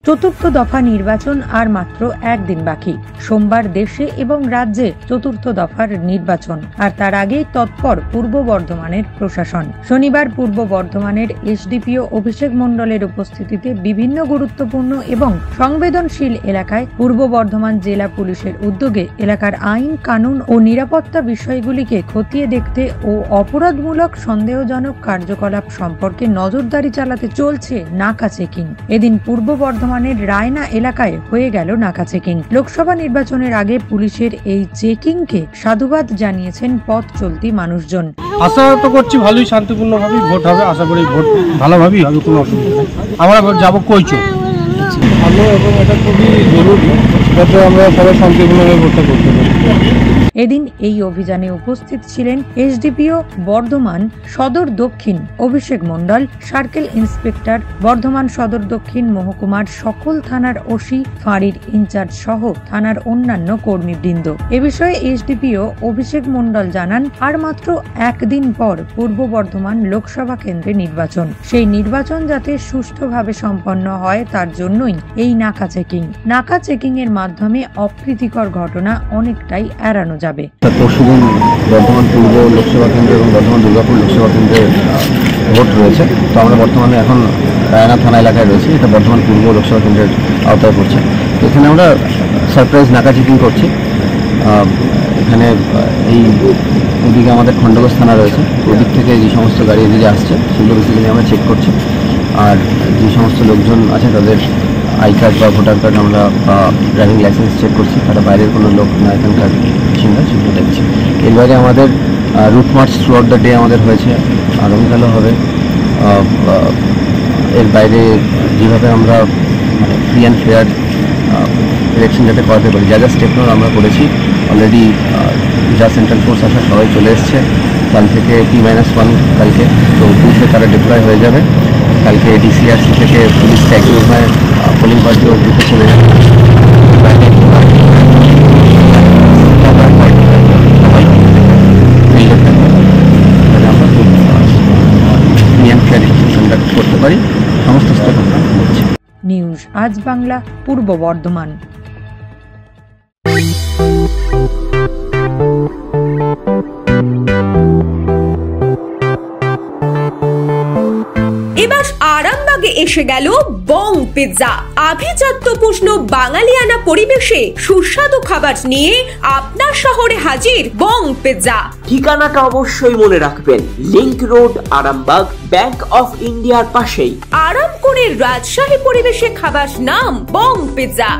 চতুর্থ দফা নির্বাচন আর মাত্র একদিন বাকি। সোমবার দেশে এবং রাজ্যে চতুর্থ দফার নির্বাচন, আর তার আগেই তৎপর পূর্ব বর্ধমানের প্রশাসন। শনিবার পূর্ব বর্ধমানের এসডিপিও অভিষেক মণ্ডলের উপস্থিতিতে বিভিন্ন গুরুত্বপূর্ণ এবং সংবেদনশীল এলাকায় পূর্ব বর্ধমান জেলা পুলিশের উদ্যোগে এলাকার আইন কানুন ও নিরাপত্তা বিষয়গুলিকে খতিয়ে দেখতে ও অপরাধমূলক সন্দেহজনক কার্যকলাপ সম্পর্কে নজরদারি চালাতে চলছে নাকা চেকিং। এদিন পূর্ব বর্ধমানের রায়না এলাকায় হয়ে গেল নাকা চেকিং। লোকসভা নির্বাচনের আগে পুলিশের এই চেকিংকে সাধুবাদ জানিয়েছেন পথ চলতি মানুষজন। আশা তো করছি ভালোই শান্তিপূর্ণভাবেই ভোট হবে, আশা করি ভোট ভালোভাবেই হবে, কোনো অসুবিধা নেই। আমরা যাবো কইছো ভালো, এবং এটা খুবই জরুরি যাতে আমরা সবাই শান্তিপূর্ণভাবে ভোটটা করতে পারি। এদিন এই অভিযানে উপস্থিত ছিলেন এসডিপিও বর্ধমান সদর দক্ষিণ অভিষেক মণ্ডল, সার্কেল ইন্সপেক্টর বর্ধমান সদর দক্ষিণ মহকুমার সকল থানার ওসি, ফাঁড়ির ইনচার্জ সহ থানার অন্যান্য কর্মীবৃন্দ। এ বিষয়ে এসডিপিও অভিষেক মণ্ডল জানান, আর মাত্র একদিন পর পূর্ব বর্ধমান লোকসভা কেন্দ্রে নির্বাচন। সেই নির্বাচন যাতে সুষ্ঠুভাবে সম্পন্ন হয় তার জন্যই এই নাকা চেকিং। নাকা চেকিং এর মাধ্যমে অপ্রীতিকর ঘটনা অনেকটাই এড়ানো যাবে। পরশুদিন বর্ধমান পূর্ব লোকসভা কেন্দ্র এবং বর্ধমান দুর্গাপুর লোকসভা কেন্দ্রে ভোট রয়েছে। তো আমরা বর্তমানে এখন রায়না থানা এলাকায় রয়েছি, এটা বর্ধমান পূর্ব লোকসভা কেন্দ্রের আওতায় পড়ছে। তো এখানে আমরা সারপ্রাইজ নাকা চেকিং করছি। এখানে এই ওদিকে আমাদের খণ্ডঘোষ থানা রয়েছে, ওদিক থেকে যে সমস্ত গাড়ি এদিকে আসছে সেগুলো বেসিক্যালি আমরা চেক করছি। আর যে সমস্ত লোকজন আছে তাদের আই কার্ড বা ভোটার কার্ড আমরা বা ড্রাইভিং লাইসেন্স চেক করছি, তারা বাইরের কোনো লোক না এখানকার বাসিন্দা সেগুলো দেখছি। এর বাইরে আমাদের route march through out the day আমাদের হয়েছে, আগামীকালও হবে। এর বাইরে যেভাবে আমরা ফ্রি অ্যান্ড ফেয়ার ইলেকশন যাতে করাতে পারি, যা যা স্টেপগুলো আমরা করেছি অলরেডি, যা সেন্ট্রাল ফোর্স আসা সবাই চলে এসছে। কাল থেকে T-1 কালকে, তো পুলিশে তারা ডিপ্লয় হয়ে যাবে। কালকে ডিসিআরসি থেকে পুলিশ ট্যাগিং হয়ে পোলিং পার্টিও বুথে চলে যাবে। আমরা খুব নিয়ম ফেয়ার কন্ডাক্ট করতে পারি, সমস্ত স্টেপ আমরা করছি। নিউজ আজ বাংলা, পূর্ব বর্ধমান। এবার আরামবাগে এসে গেল বং পিৎজা। আভিজাত্যপূর্ণ বাঙালিয়ানা পরিবেশে সুস্বাদু খাবার নিয়ে আপনার শহরে হাজির বং পিৎজা। ঠিকানাটা অবশ্যই মনে রাখবেন, link road, Arambagh, bank of ইন্ডিয়ার পাশেই। আরাম করে রাজশাহী পরিবেশে খাবার নাম বং পিৎজা।